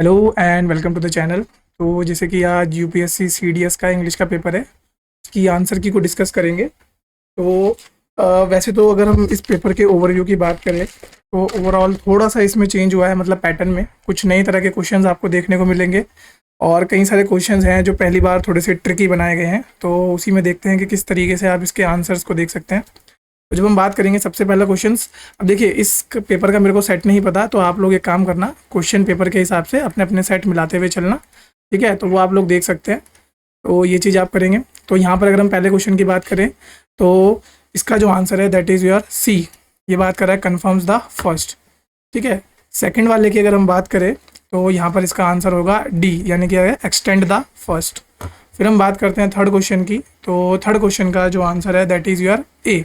Hello and welcome to the channel. तो जैसे कि आज यूपीएससी सीडीएस का इंग्लिश का पेपर है, उसकी आंसर की को डिस्कस करेंगे। तो वैसे तो अगर हम इस पेपर के ओवरव्यू की बात करें तो ओवरऑल थोड़ा सा इसमें चेंज हुआ है, मतलब पैटर्न में कुछ नई तरह के क्वेश्चंस आपको देखने को मिलेंगे और कई सारे क्वेश्चंस हैं जो पहली बार थोड़े से ट्रिकी बनाए गए हैं। तो उसी में देखते हैं कि किस तरीके से आप इसके आंसर्स को देख सकते हैं। तो जब हम बात करेंगे सबसे पहला क्वेश्चंस, अब देखिए इस पेपर का मेरे को सेट नहीं पता, तो आप लोग एक काम करना, क्वेश्चन पेपर के हिसाब से अपने अपने सेट मिलाते हुए चलना, ठीक है। तो वो आप लोग देख सकते हैं, तो ये चीज़ आप करेंगे। तो यहाँ पर अगर हम पहले क्वेश्चन की बात करें तो इसका जो आंसर है दैट इज़ योर सी। ये बात कर रहा है कन्फर्म्स द फर्स्ट, ठीक है। सेकंड वाले की अगर हम बात करें तो यहाँ पर इसका आंसर होगा डी, यानी कि एक्सटेंड द फर्स्ट। फिर हम बात करते हैं थर्ड क्वेश्चन की, तो थर्ड क्वेश्चन का जो आंसर है that is your A,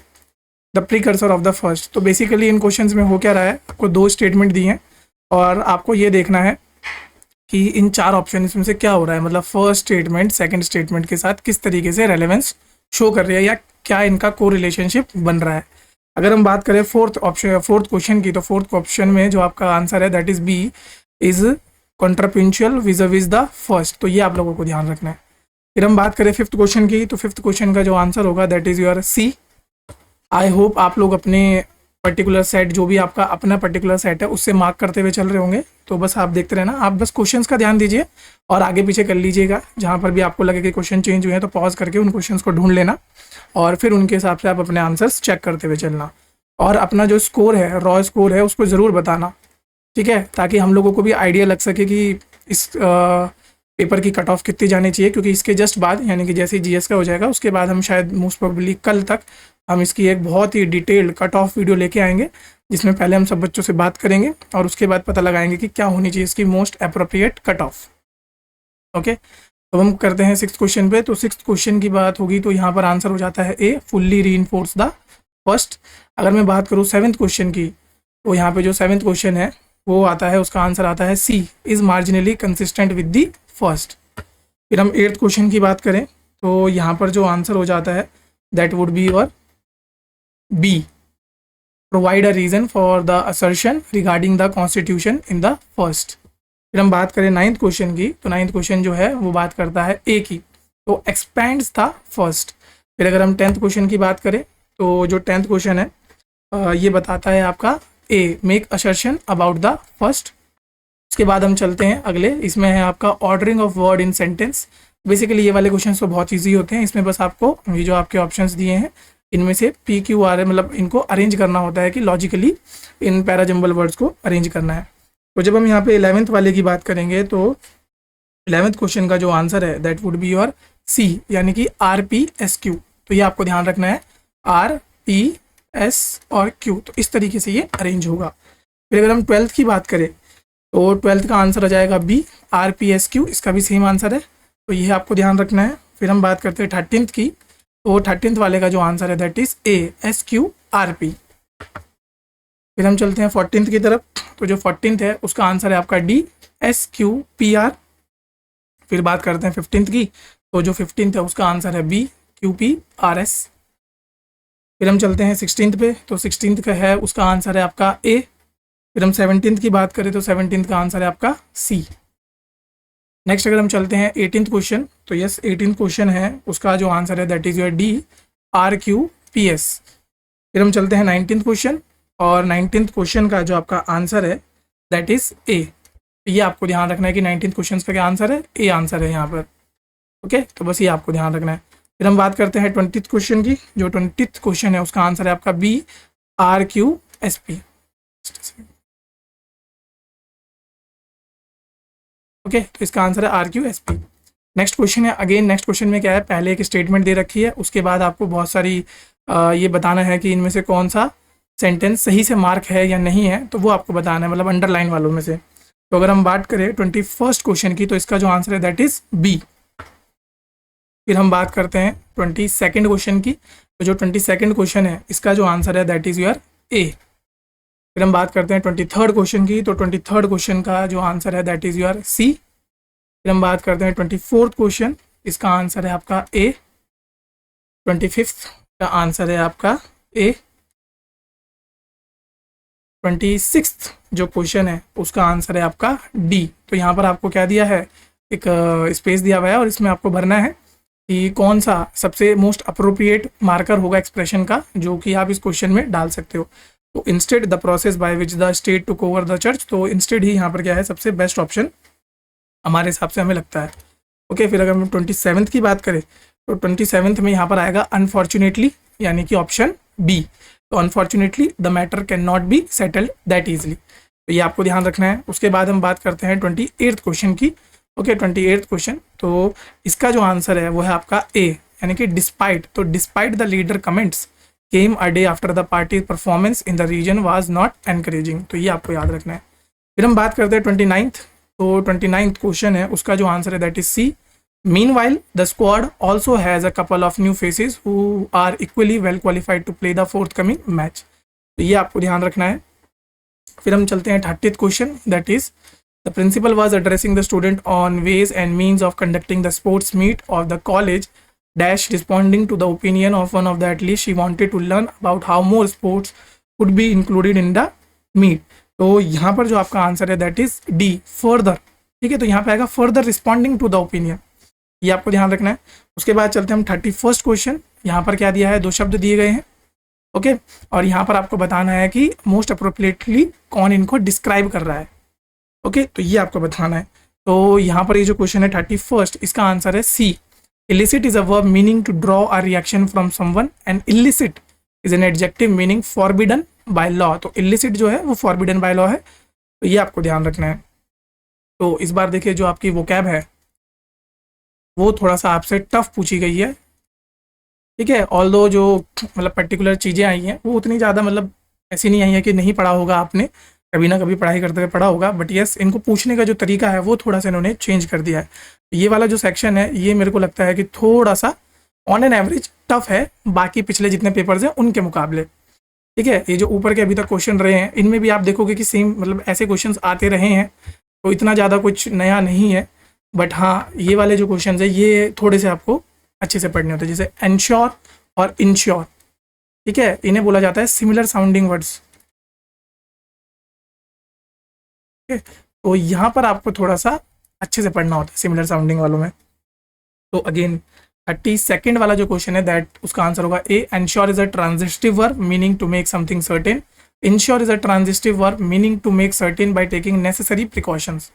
the precursor of the first. तो बेसिकली इन क्वेश्चंस में हो क्या रहा है, आपको दो स्टेटमेंट दी हैं और आपको ये देखना है कि इन चार ऑप्शन में से क्या हो रहा है, मतलब फर्स्ट स्टेटमेंट सेकंड स्टेटमेंट के साथ किस तरीके से रेलेवेंस शो कर रही है या क्या इनका को रिलेशनशिप बन रहा है। अगर हम बात करें फोर्थ क्वेश्चन की, तो फोर्थ ऑप्शन में जो आपका आंसर है that is B, is contrapuntal with the first. तो ये आप लोगों को ध्यान रखना है। फिर हम बात करें फिफ्थ क्वेश्चन की, तो फिफ्थ क्वेश्चन का जो आंसर होगा that is your C. I hope आप लोग अपने पर्टिकुलर सेट, जो भी आपका अपना पर्टिकुलर सेट है, उससे मार्क करते हुए चल रहे होंगे। तो बस आप देखते रहना, आप बस क्वेश्चंस का ध्यान दीजिए और आगे पीछे कर लीजिएगा। जहाँ पर भी आपको लगे कि क्वेश्चन चेंज हुए हैं तो पॉज करके उन क्वेश्चंस को ढूंढ लेना और फिर उनके हिसाब से आप अपने आंसर्स चेक करते हुए चलना। और अपना जो स्कोर है, रॉ स्कोर है, उसको ज़रूर बताना, ठीक है, ताकि हम लोगों को भी आइडिया लग सके कि इस पेपर की कट ऑफ कितनी जानी चाहिए। क्योंकि इसके जस्ट बाद, यानी कि जैसे ही जीएस का हो जाएगा उसके बाद हम शायद मोस्ट प्रोबेबली कल तक हम इसकी एक बहुत ही डिटेल्ड कट ऑफ वीडियो लेके आएंगे, जिसमें पहले हम सब बच्चों से बात करेंगे और उसके बाद पता लगाएंगे कि क्या होनी चाहिए इसकी most appropriate cut off. Okay, तो हम करते हैं सिक्स क्वेश्चन पे। तो सिक्स क्वेश्चन की बात होगी तो यहाँ पर आंसर हो जाता है ए, फुल्ली रीइंफोर्स द फर्स्ट। अगर मैं बात करूँ सेवन्थ क्वेश्चन की, तो यहाँ पे जो सेवन्थ क्वेश्चन है वो आता है, उसका आंसर आता है C, is marginally consistent with the first. फिर हम एट्थ क्वेश्चन की बात करें तो यहाँ पर जो आंसर हो जाता है that would be your B, provide a reason for the assertion regarding the constitution in the first. फिर हम बात करें नाइन्थ क्वेश्चन की, तो नाइन्थ क्वेश्चन जो है वो बात करता है ए की, तो एक्सपैंड्स द फर्स्ट। फिर अगर हम टेंथ क्वेश्चन की बात करें तो जो टेंथ क्वेश्चन है ये बताता है आपका A, make assertion about the first. उसके बाद हम चलते हैं अगले, इसमें है आपका ordering of word in sentence. Basically ये वाले क्वेश्चन तो बहुत ईजी होते हैं, इसमें बस आपको ये जो आपके ऑप्शंस दिए हैं इनमें से पी क्यू आर, मतलब इनको अरेंज करना होता है कि लॉजिकली इन पैराजम्बल वर्ड्स को अरेंज करना है। तो जब हम यहाँ पे 11th वाले की बात करेंगे तो 11th क्वेश्चन का जो आंसर है that would be your C, यानी कि आर पी एस क्यू। तो ये आपको ध्यान रखना है, आर पी एस और क्यू, तो इस तरीके से ये अरेंज होगा। फिर अगर हम 12th की बात करें तो 12th का आंसर आ जाएगा B, R P S Q, इसका भी सेम आंसर है, तो ये आपको ध्यान रखना है। फिर हम बात करते हैं 13th की, तो 13th वाले का जो आंसर है that is a, S Q R P. फिर हम चलते हैं 14th की तरफ, तो जो 14th है उसका आंसर है आपका D, S Q P are. फिर बात करते हैं 15th की, तो जो 15th है उसका आंसर है B, Q P R S. फिर हम चलते हैं 16th पे, तो 16th का है उसका आंसर है आपका ए। फिर हम 17th की बात करें तो 17th का आंसर है आपका सी। नेक्स्ट अगर हम चलते हैं 18th क्वेश्चन, तो यस 18th क्वेश्चन है उसका जो आंसर है that is your D, R Q P S. फिर हम चलते हैं 19th क्वेश्चन, और 19th क्वेश्चन का जो आपका आंसर है दैट इज ए। ये आपको ध्यान रखना है कि 19th क्वेश्चन का क्या आंसर है, ए आंसर है यहाँ पर। ओके, तो बस ये आपको ध्यान रखना है। फिर हम बात करते हैं 20th क्वेश्चन की, जो 20th क्वेश्चन है उसका आंसर है आपका B, R Q S P. Okay, तो इसका आंसर है R Q S P. Next question है, अगेन नेक्स्ट क्वेश्चन में क्या है, पहले एक स्टेटमेंट दे रखी है, उसके बाद आपको बहुत सारी ये बताना है कि इनमें से कौन सा सेंटेंस सही से मार्क है या नहीं है, तो वो आपको बताना है, मतलब अंडरलाइन वालों में से। तो अगर हम बात करें 21st क्वेश्चन की, तो इसका जो आंसर है दैट इज बी। फिर हम बात करते हैं 22nd क्वेश्चन की, तो जो 22nd क्वेश्चन है इसका जो आंसर है दैट इज योर ए। फिर हम बात करते हैं 23rd क्वेश्चन की, तो 23rd क्वेश्चन का जो आंसर है दैट इज योर सी। फिर हम बात करते हैं 24th क्वेश्चन, इसका आंसर है आपका ए। 25th का आंसर है आपका ए। 26th जो क्वेश्चन है उसका आंसर है आपका डी। तो यहाँ पर आपको क्या दिया है, एक स्पेस दिया हुआ है और इसमें आपको भरना है कि कौन सा सबसे मोस्ट अप्रोप्रिएट मार्कर होगा एक्सप्रेशन का, जो कि आप इस क्वेश्चन में डाल सकते हो। तो instead the process by which the state took over the church, तो इंस्टेड ही यहाँ पर क्या है सबसे बेस्ट ऑप्शन हमारे हिसाब से हमें लगता है। ओके, फिर अगर हम 27th की बात करें तो 27th में यहाँ पर आएगा अनफॉर्चुनेटली, यानी कि ऑप्शन बी। तो unfortunately the matter can not be settled that easily, तो ये आपको ध्यान रखना है। उसके बाद हम बात करते हैं 28th क्वेश्चन की। ओके, 28th क्वेश्चन, तो इसका जो आंसर है वो है आपका ए, यानी कि डिस्पाइट। तो despite the leader comments came a day after the party performance in the region was not encouraging, तो ये आपको याद रखना है। फिर हम बात करते हैं 29th। तो 29th क्वेश्चन है, उसका जो आंसर है that is C. Meanwhile, the squad also has a couple of new faces who are equally well qualified to play the forthcoming match. तो ये आपको ध्यान रखना है। फिर हम चलते हैं 30th question, that is the principal was addressing the student on ways and means of conducting the sports meet of the college dash responding to the opinion of one of the athletes she wanted to learn about how more sports could be included in the meet. तो यहाँ पर जो आपका answer है that is D, further. ठीक है, तो यहाँ पे आएगा further responding to the opinion, ये आपको ध्यान रखना है। उसके बाद चलते हैं हम 31st क्वेश्चन। यहाँ पर क्या दिया है, दो शब्द दिए गए हैं। ओके, और यहाँ पर आपको बताना है कि मोस्ट अप्रोप्रिएटली कौन इनको डिस्क्राइब कर रहा है। ओके, तो ये आपको बताना है। तो यहाँ पर ये जो क्वेश्चन है 31st, इसका आंसर है C. Elicit is a verb meaning to draw a reaction from someone and illicit is an adjective meaning forbidden by law. तो इलिसिट जो है वो फॉरबिडन बाय लॉ है, तो ये आपको ध्यान रखना है। तो इस बार देखिए जो आपकी वोकैब है वो थोड़ा सा आपसे टफ पूछी गई है। ठीक है, ऑल्दो जो मतलब पर्टिकुलर चीज़ें आई हैं वो उतनी ज़्यादा मतलब ऐसी नहीं आई है कि नहीं पढ़ा होगा आपने, कभी ना कभी पढ़ाई करते हुए पढ़ा होगा, बट यस इनको पूछने का जो तरीका है वो थोड़ा सा इन्होंने चेंज कर दिया है। ये वाला जो सेक्शन है ये मेरे को लगता है कि थोड़ा सा ऑन एन एवरेज टफ है बाकी पिछले जितने पेपर्स हैं उनके मुकाबले। ठीक है, ये जो ऊपर के अभी तक क्वेश्चन रहे हैं इनमें भी आप देखोगे कि सेम मतलब ऐसे क्वेश्चन आते रहे हैं, तो इतना ज़्यादा कुछ नया नहीं है। बट हाँ, ये वाले जो क्वेश्चन है ये थोड़े से आपको अच्छे से पढ़ने होते हैं, जैसे एंश्योर और इंश्योर। ठीक है, इन्हें बोला जाता है सिमिलर साउंडिंग वर्ड्स। ठीक है, तो यहाँ पर आपको थोड़ा सा अच्छे से पढ़ना होता है सिमिलर साउंडिंग वालों में। तो अगेन 32nd वाला जो क्वेश्चन है दैट उसका आंसर होगा A. Ensure is a transitive verb meaning to make something certain. Insure is a transitive verb meaning to make certain by taking necessary precautions,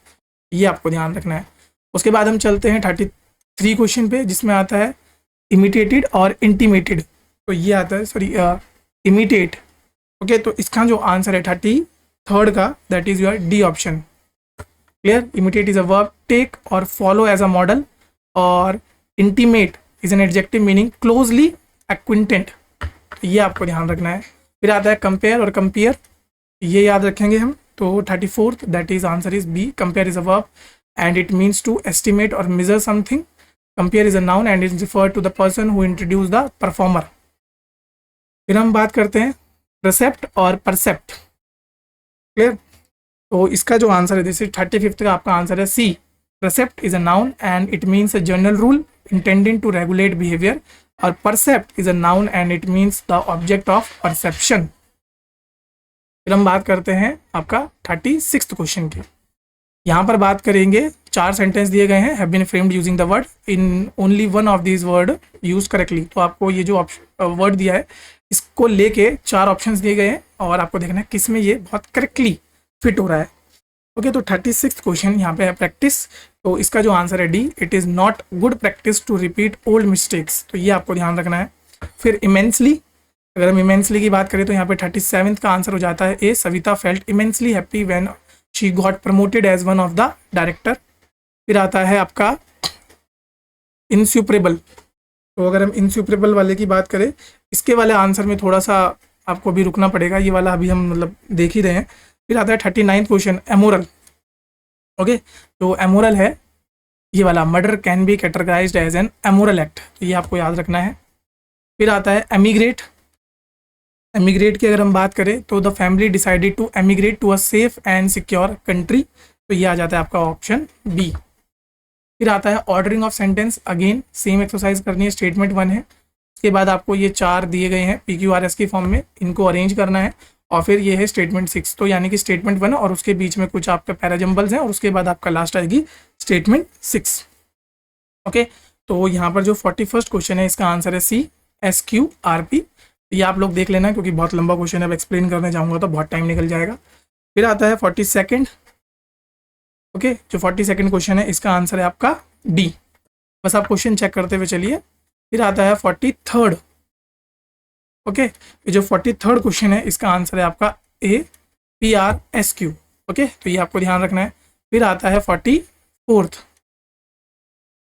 ये आपको ध्यान रखना है। उसके बाद हम चलते हैं 33 क्वेश्चन पे, जिसमें आता है इमिटेटेड और इंटीमेटेड। तो ये आता है सॉरी इमिटेट। ओके, तो इसका जो आंसर है 33rd का that is your D option. Clear, imitate is a verb take और फॉलो एज अ मॉडल, और intimate is an adjective meaning closely acquainted, तो ये आपको ध्यान रखना है। फिर आता है कंपेयर और कंपेयर, ये याद रखेंगे हम। तो 34th that is answer is B. Compare is a verb and it means to estimate or measure something. Compare is a noun and is referred to the person who introduced the performer. फिर हम बात करते हैं percept और percept। Clear, तो इसका जो answer है जैसे 35th का आपका आंसर है सी। percept is a noun and it means a general rule intending to regulate behavior, और percept is a noun and it means the object of perception। फिर हम बात करते हैं आपका 36th क्वेश्चन की। यहाँ पर बात करेंगे, 4 सेंटेंस दिए गए हैं, have been framed using the word in only one of these word use correctly. तो आपको ये जो वर्ड दिया है इसको लेके 4 ऑप्शंस दिए गए हैं और आपको देखना है किस में ये बहुत करेक्टली फिट हो रहा है। ओके, तो 36th क्वेश्चन यहाँ पे है प्रैक्टिस। तो इसका जो आंसर है D. It is not good practice to repeat old mistakes, तो ये आपको ध्यान रखना है। फिर इमेंसली, अगर हम इमेंसली की बात करें तो यहाँ पे 37th का आंसर हो जाता है A. Savita felt immensely happy when she got promoted as one of the director. फिर आता है आपका इंस्यूपरेबल। तो अगर हम इंस्यूपरेबल वाले की बात करें, इसके वाले आंसर में थोड़ा सा आपको भी रुकना पड़ेगा, ये वाला अभी हम मतलब देख ही रहे हैं। फिर आता है 39th क्वेश्चन एमोरल। ओके, तो एमोरल है ये वाला, murder can be categorised as an amoral act, तो ये आपको याद रखना है। फिर आता है एमिग्रेट। एमिग्रेट की अगर हम बात करें तो the family decided to emigrate to a safe and secure country, तो ये आ जाता है आपका ऑप्शन बी। फिर आता है ordering of sentence. Again same exercise करनी है, स्टेटमेंट 1 है, इसके बाद आपको ये 4 दिए गए हैं PQRS की फॉर्म में, इनको अरेंज करना है और फिर ये है स्टेटमेंट 6, तो यानी कि स्टेटमेंट 1 और उसके बीच में कुछ आपके पैराजम्बल्स हैं और उसके बाद आपका लास्ट आएगी स्टेटमेंट 6। ओके, तो यहाँ पर जो 41st क्वेश्चन है इसका आंसर है सी, SQRP। ये आप लोग देख लेना क्योंकि बहुत लंबा क्वेश्चन है, अब एक्सप्लेन करने जाऊंगा तो बहुत टाइम निकल जाएगा। फिर आता है 42nd। ओके, जो 42nd क्वेश्चन है इसका आंसर है आपका डी। बस आप क्वेश्चन चेक करते हुए चलिए। फिर आता है 43rd। ओके, ये जो 43rd क्वेश्चन है इसका आंसर है आपका APRSQ। ओके, तो ये आपको ध्यान रखना है। फिर आता है 44th,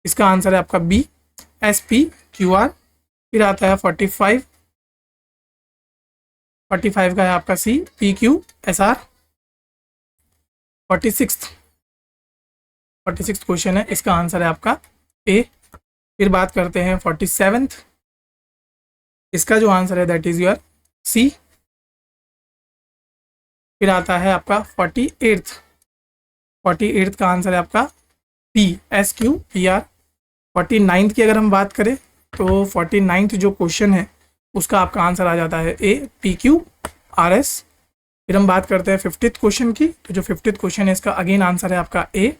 इसका आंसर है आपका BSPQR। फिर आता है 45 का है आपका CPQSR। 46th क्वेश्चन है इसका आंसर है आपका A। फिर बात करते हैं 47th, इसका जो आंसर है दैट इज योर C। फिर आता है आपका 48th का आंसर है आपका PSQPR। 49th की अगर हम बात करें तो 49th जो क्वेश्चन है उसका आपका आंसर आ जाता है APQRS। फिर हम बात करते हैं 50th क्वेश्चन की, तो जो 50th क्वेश्चन है इसका अगेन आंसर है आपका A।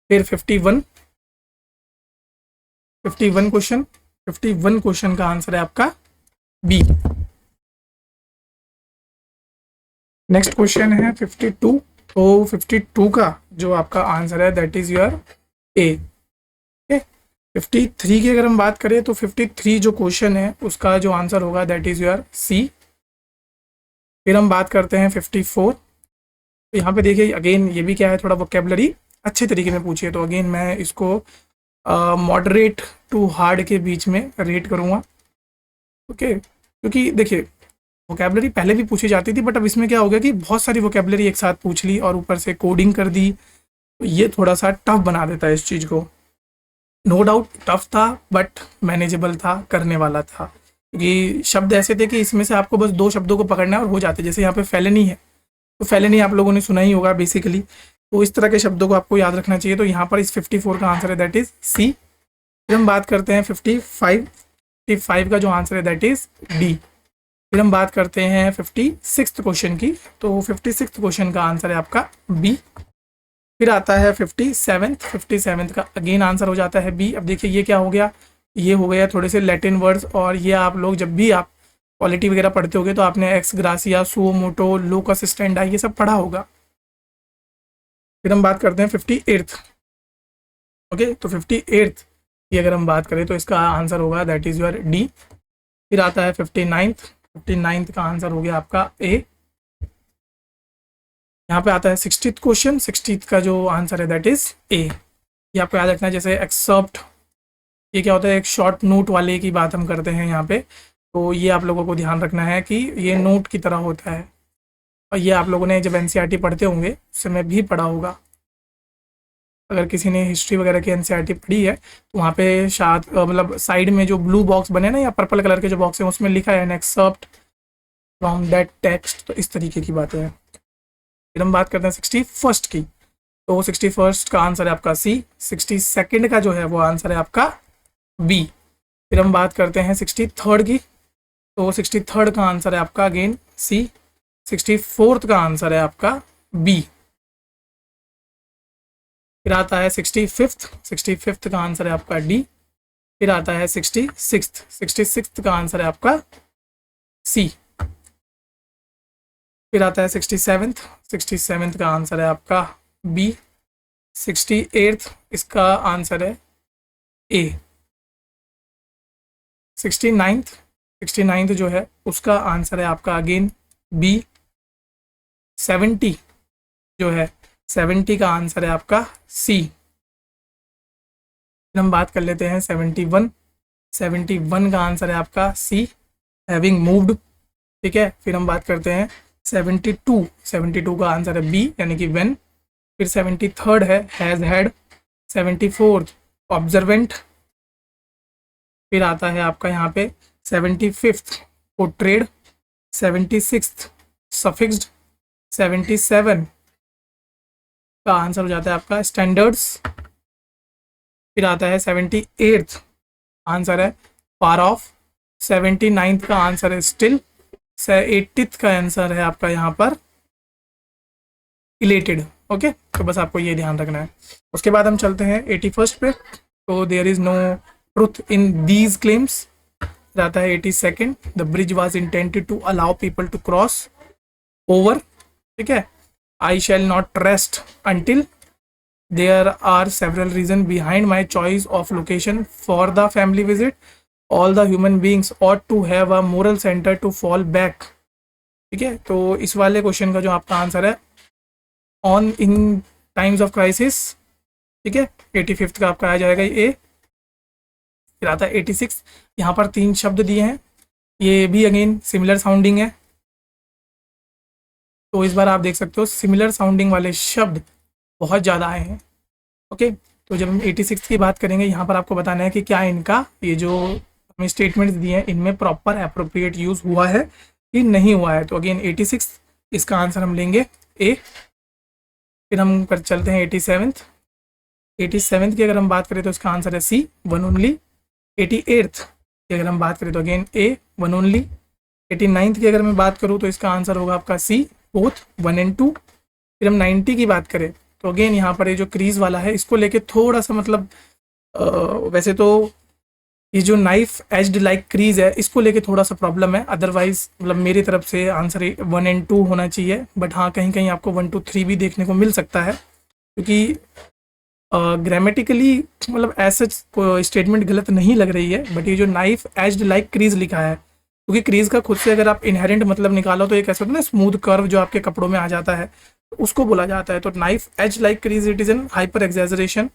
फिर 51 क्वेश्चन का आंसर है आपका B। नेक्स्ट क्वेश्चन है 52, तो 52 का जो आपका आंसर है दैट इज योर A। 53 की अगर हम बात करें तो 53 जो क्वेश्चन है उसका जो आंसर होगा दैट इज योर C। फिर हम बात करते हैं 54, तो यहाँ पे देखिए अगेन ये भी क्या है, थोड़ा वोकेबलरी अच्छे तरीके में पूछिए, तो अगेन मैं इसको मॉडरेट टू हार्ड के बीच में रेट करूँगा। ओके, क्योंकि देखिए वोकेबलरी पहले भी पूछी जाती थी बट अब इसमें क्या हो गया कि बहुत सारी वोकेबलरी एक साथ पूछ ली और ऊपर से कोडिंग कर दी, तो ये थोड़ा सा टफ बना देता है इस चीज़ को। नो डाउट टफ था बट मैनेजेबल था, करने वाला था, क्योंकि शब्द ऐसे थे कि इसमें से आपको बस 2 शब्दों को पकड़ना है और हो जाते। जैसे यहाँ पे फेलेनी है, तो फेलेनी आप लोगों ने सुना ही होगा बेसिकली, तो इस तरह के शब्दों को आपको याद रखना चाहिए। तो यहाँ पर इस 54 का आंसर है दैट इज C। फिर हम बात करते हैं 55 का जो आंसर है दैट इज D। फिर हम बात करते हैं 56th क्वेश्चन की, तो 56th क्वेश्चन का आंसर है आपका B। फिर आता है 57th का अगेन आंसर हो जाता है B। अब देखिए ये क्या हो गया, ये हो गया थोड़े से लैटिन वर्ड्स, और ये आप लोग जब भी आप पॉलिटी वगैरह पढ़ते होगे तो आपने x gratia, suo motu, locus stanza ये सब पढ़ा होगा। फिर हम बात करते हैं 58th। ओके, तो 58th की अगर हम बात करें तो इसका आंसर होगा दैट इज योर D। फिर आता है 59th का आंसर हो गया आपका A। यहाँ पे आता है 60th क्वेश्चन, 60th का जो आंसर है दैट इज A। ये आपको याद रखना है। जैसे एक्सेप्ट, ये क्या होता है, एक शॉर्ट नोट वाले की बात हम करते हैं यहाँ पे, तो ये आप लोगों को ध्यान रखना है कि ये नोट की तरह होता है। और ये आप लोगों ने जब NCERT पढ़ते होंगे उस समय भी पढ़ा होगा। अगर किसी ने हिस्ट्री वगैरह की NCERT पढ़ी है तो वहाँ पे शायद मतलब साइड में जो ब्लू बॉक्स बने ना या पर्पल कलर के जो बॉक्स हैं उसमें लिखा है एक्सेप्ट फ्रॉम दैट टेक्स्ट, तो इस तरीके की बातें हैं। फिर हम बात करते हैं 61st की, तो 61st का आंसर है आपका C। 62nd का जो है वो आंसर है आपका B। फिर हम बात करते हैं 63rd की, तो 63rd का आंसर है आपका अगेन C। 64th का आंसर है आपका B। फिर आता है 65th का आंसर है आपका D। फिर आता है 66th का आंसर है आपका C। फिर आता है 67th का आंसर है आपका B। 68th इसका आंसर है A। 69th जो है उसका आंसर है आपका अगेन B। 70 जो है 70 का आंसर है आपका C। फिर हम बात कर लेते हैं 71 का आंसर है आपका C, हैविंग मूव्ड। ठीक है, फिर हम बात करते हैं 72 का आंसर है B यानी कि व्हेन। फिर 73rd है हैज़ हैड। 74th observant. फिर आता है आपका यहाँ पे 75th पोर्ट्रेड। 76th सफिक्स्ड। 77 का आंसर हो जाता है आपका स्टैंडर्ड्स। फिर आता है 78th आंसर है फार ऑफ। 79th का आंसर है स्टिल। 80th का आंसर है आपका यहाँ पर इलेटेड। ओके, तो बस आपको ये ध्यान रखना है। उसके बाद हम चलते हैं 81st पे। तो there is no truth in these claims. रहता है 82nd, the bridge was intended to allow people to cross over. ठीक है, I shall not rest until there are several reason behind my choice of location for the family visit. All the human beings ought to have a moral centre to fall back. ठीक है, तो इस वाले question का जो आपका answer है on in times of crisis. ठीक है, 85th का आपका आ जाएगा ए। फिर आता है 86। यहाँ पर 3 शब्द दिए हैं, ये भी अगेन सिमिलर साउंडिंग है। तो इस बार आप देख सकते हो सिमिलर साउंडिंग वाले शब्द बहुत ज़्यादा आए हैं। ओके, तो जब हम 86 की बात करेंगे, यहाँ पर आपको बताना है कि क्या इनका ये जो हमें स्टेटमेंट्स दिए हैं इनमें प्रॉपर एप्रोप्रिएट यूज़ हुआ है कि नहीं हुआ है। तो अगेन 86 इसका आंसर हम लेंगे ए। फिर हम कर चलते हैं 87th। 87th की अगर हम बात करें तो इसका आंसर है सी, वन ओनली। 88th की अगर हम बात करें तो अगेन ए, वन ओनली। 89th की अगर मैं बात करूँ तो इसका आंसर होगा आपका सी, बोथ 1 and 2। फिर हम 90 की बात करें तो अगेन यहाँ पर ये जो क्रीज वाला है इसको लेके थोड़ा सा मतलब वैसे तो ये जो नाइफ एज्ड लाइक क्रीज है इसको लेके थोड़ा सा प्रॉब्लम है। अदरवाइज मतलब मेरी तरफ से आंसर 1 and 2 होना चाहिए, बट हाँ कहीं कहीं आपको 1 to 3 भी देखने को मिल सकता है, क्योंकि ग्रामेटिकली मतलब ऐसा स्टेटमेंट गलत नहीं लग रही है। बट ये जो नाइफ एज्ड लाइक क्रीज लिखा है, क्योंकि क्रीज का खुद से अगर आप इनहेरेंट मतलब निकालो तो एक ऐसा होता है ना स्मूथ कर्व जो आपके कपड़ों में आ जाता है, तो उसको बोला जाता है। तो knife edge like crease it is an hyper exaggeration.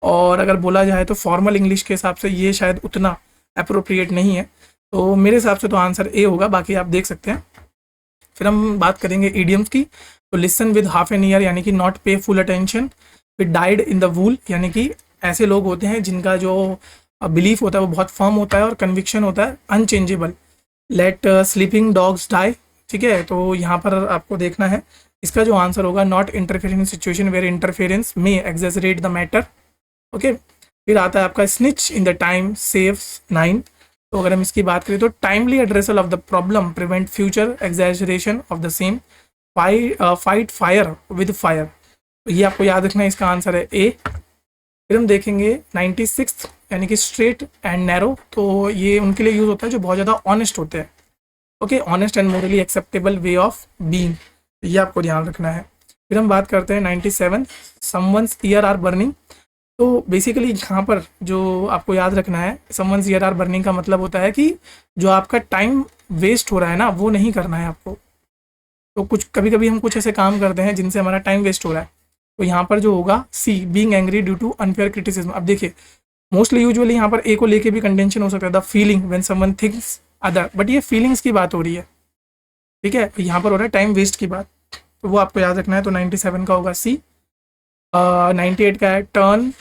और अगर बोला जाए तो फॉर्मल इंग्लिश के हिसाब से ये शायद उतना अप्रोप्रिएट नहीं है। तो मेरे हिसाब से तो आंसर ए होगा, बाकी आप देख सकते हैं। फिर हम बात करेंगे इडियम्स की। तो listen with half an year यानी कि नॉट पे फुल अटेंशन। फिर डाइड इन द वूल यानी कि ऐसे लोग होते हैं जिनका जो बिलीफ होता है वो बहुत फर्म होता है और कन्विक्शन होता है unchangeable. Let sleeping dogs die. ठीक है, तो यहाँ पर आपको देखना है इसका जो आंसर होगा not interfere in situation where interference may exaggerate the matter. Okay, फिर आता है आपका stitch in the time saves 9। तो अगर हम इसकी बात करें तो timely addressal of the problem prevent future exaggeration of the same. Fight fire with fire, तो ये आपको याद रखना है, इसका आंसर है ए। फिर हम देखेंगे 96 यानी कि स्ट्रेट एंड नैरो। तो ये उनके लिए यूज़ होता है जो बहुत ज़्यादा ऑनेस्ट होते हैं। Okay, honest and morally acceptable way of being, ये आपको ध्यान रखना है। फिर हम बात करते हैं 97 समवंस ईयर आर बर्निंग। तो बेसिकली यहाँ पर जो आपको याद रखना है समवंस ईयर आर बर्निंग का मतलब होता है कि जो आपका टाइम वेस्ट हो रहा है ना वो नहीं करना है आपको। तो कुछ कभी कभी हम कुछ ऐसे काम करते हैं जिनसे हमारा टाइम वेस्ट हो रहा है। तो यहाँ पर जो होगा C, being angry due to unfair criticism. अब देखिए मोस्टली यूजुअली यहाँ पर ए को लेके भी कंटेंशन हो सकता है, the feeling when someone thinks other, but ये फीलिंग्स की बात हो रही है। ठीक है, यहाँ पर हो रहा है टाइम वेस्ट की बात, तो वो आपको याद रखना है। तो 97 का होगा सी। 98 का है टर्न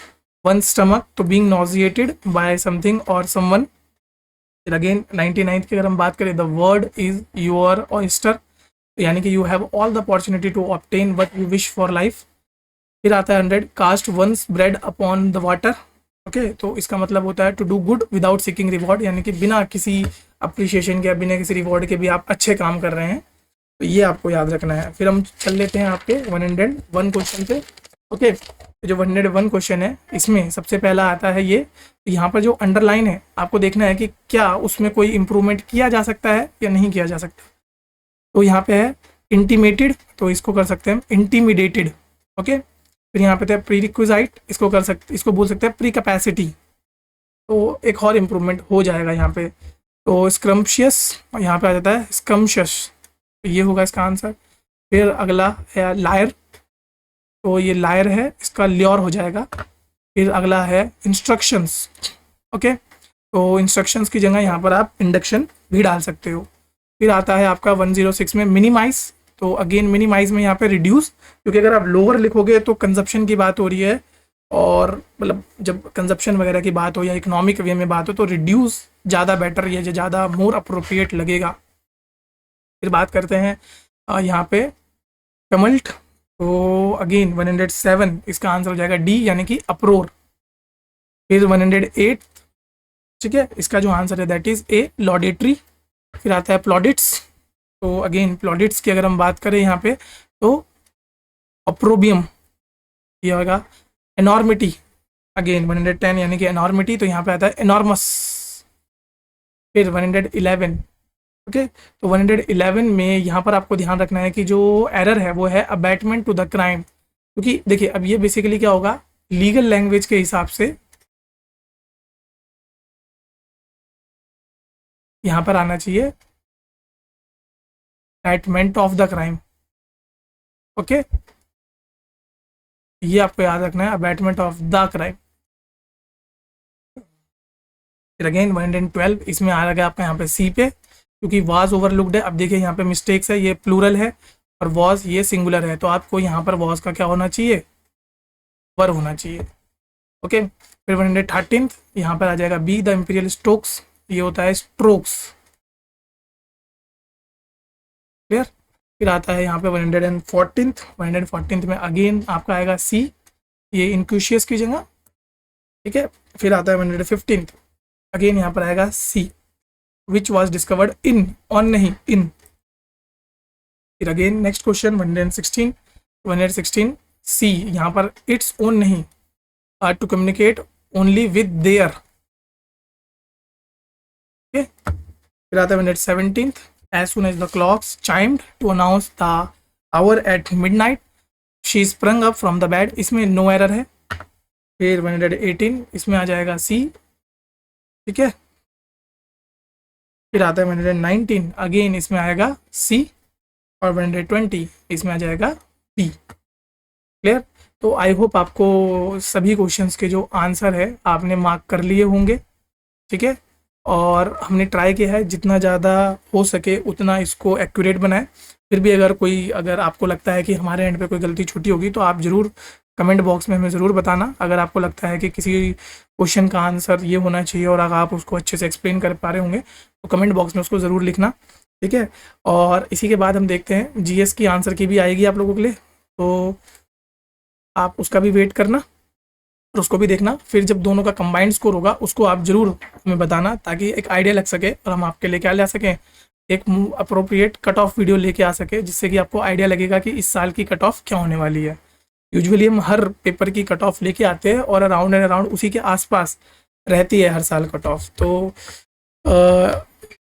वन स्टमक, तो बीइंग नॉजिएटेड बाय समथिंग और समवन। फिर अगेन 99 की अगर हम बात करें the world is your oyster, यानी कि you have all the opportunity to obtain what you wish for life. फिर आता है 100 cast one's bread upon the water. Okay, तो इसका मतलब होता है to do good without seeking reward, यानी कि बिना किसी अप्रिशिएशन के बिना किसी रिवॉर्ड के भी आप अच्छे काम कर रहे हैं। तो ये आपको याद रखना है। फिर हम चल लेते हैं आपके 101 क्वेश्चन पे। ओके, जो 101 क्वेश्चन है इसमें सबसे पहला आता है ये, यहाँ पर जो अंडरलाइन है आपको देखना है कि क्या उसमें कोई इम्प्रूवमेंट किया जा सकता है या नहीं किया जा सकता। तो यहाँ पे है इंटीमेटेड, तो इसको कर सकते हैं इंटीमिडेटेड। ओके, फिर यहाँ पे है प्री रिक्विजाइट, इसको बोल सकते हैं प्री कैपेसिटी, तो एक और इम्प्रूवमेंट हो जाएगा यहाँ पे। तो स्क्रम्शियस यहाँ पे आ जाता है स्क्रम्शियस, तो ये होगा इसका आंसर। फिर अगला है लायर, तो ये लायर है, इसका ल्योर हो जाएगा। फिर अगला है इंस्ट्रक्शंस। ओके, तो इंस्ट्रक्शंस की जगह यहाँ पर आप इंडक्शन भी डाल सकते हो। फिर आता है आपका 106 में मिनिमाइज, तो अगेन मिनिमाइज में यहाँ पे रिड्यूस, क्योंकि अगर आप लोअर लिखोगे तो कंजप्शन की बात हो रही है, और मतलब जब कंजप्शन वगैरह की बात हो या इकोनॉमिक वे में बात हो तो रिड्यूस ज़्यादा बेटर या ज़्यादा मोर अप्रोप्रिएट लगेगा। फिर बात करते हैं यहाँ पे टमल्ट, तो अगेन 107 इसका आंसर हो जाएगा डी, यानी कि अप्रोर। फिर 108, ठीक है, इसका जो आंसर है दैट इज ए लॉडेटरी। फिर आता है प्लॉडिट्स, तो अगेन प्लॉडिट्स की अगर हम बात करें यहाँ पे तो अप्रोबियम ये होगा। एनॉर्मिटी अगेन 110 यानी कि एनॉर्मिटी, तो यहाँ पे आता है एनॉर्मस। फिर 111, ओके, तो 111 में यहाँ पर आपको ध्यान रखना है कि जो एरर है वो है अबैटमेंट टू द क्राइम, क्योंकि देखिए अब ये बेसिकली क्या होगा, लीगल लैंग्वेज के हिसाब से यहाँ पर आना चाहिए abatement of the crime. Okay, ये आपको याद रखना है, अबैटमेंट ऑफ द क्राइम। फिर अगेन 112 इसमें आ गया आपका यहाँ पे सी पे, क्योंकि वाज ओवरलुक्ड है। अब देखिए यहाँ पे मिस्टेक्स है, ये प्लूरल है और वॉज ये सिंगुलर है, तो आपको यहाँ पर वॉज का क्या होना चाहिए, वर होना चाहिए। ओके, फिर 113 यहाँ पर आ जाएगा बी द इंपीरियल स्ट्रोक्स, ये होता है स्ट्रोक्स। क्लियर। फिर आता है यहाँ पे 114 में अगेन आपका आएगा सी, ये इनक्यूशियस की जगह। ठीक है, फिर आता है 115 अगेन यहाँ पर आएगा C, which was discovered in, on नहीं इन। फिर अगेन नेक्स्ट क्वेश्चन 116 सी, यहाँ पर इट्स ओन नहीं, are to communicate only with their. फिर आता है 117 as soon as the clocks chimed to announce the hour at midnight she sprung up from the bed, इसमें no error है। फिर 118 इसमें आ जाएगा सी। ठीक है, फिर आता है 119 अगेन इसमें आएगा सी, और 120 इसमें आ जाएगा बी। क्लियर। तो आई होप आपको सभी क्वेश्चंस के जो आंसर है आपने मार्क कर लिए होंगे। ठीक है, और हमने ट्राई किया है जितना ज़्यादा हो सके उतना इसको एक्यूरेट बनाएं। फिर भी अगर आपको लगता है कि हमारे एंड पे कोई गलती छूटी होगी तो आप ज़रूर कमेंट बॉक्स में हमें ज़रूर बताना। अगर आपको लगता है कि किसी क्वेश्चन का आंसर ये होना चाहिए और अगर आप उसको अच्छे से एक्सप्लेन कर पा रहे होंगे तो कमेंट बॉक्स में उसको ज़रूर लिखना। ठीक है, और इसी के बाद हम देखते हैं जीएस की आंसर की भी आएगी आप लोगों के लिए, तो आप उसका भी वेट करना और उसको भी देखना। फिर जब दोनों का कंबाइंड स्कोर होगा उसको आप जरूर हमें बताना, ताकि एक आइडिया लग सके और हम आपके लिए क्या ला सकें, एक अप्रोप्रिएट कट ऑफ वीडियो लेके आ सके, जिससे कि आपको आइडिया लगेगा कि इस साल की कट ऑफ क्या होने वाली है। यूजुअली हम हर पेपर की कट ऑफ लेके आते हैं और अराउंड एंड अराउंड उसी के आसपास रहती है हर साल कट ऑफ। तो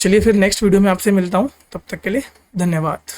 चलिए फिर नेक्स्ट वीडियो में आपसे मिलता हूँ, तब तक के लिए धन्यवाद।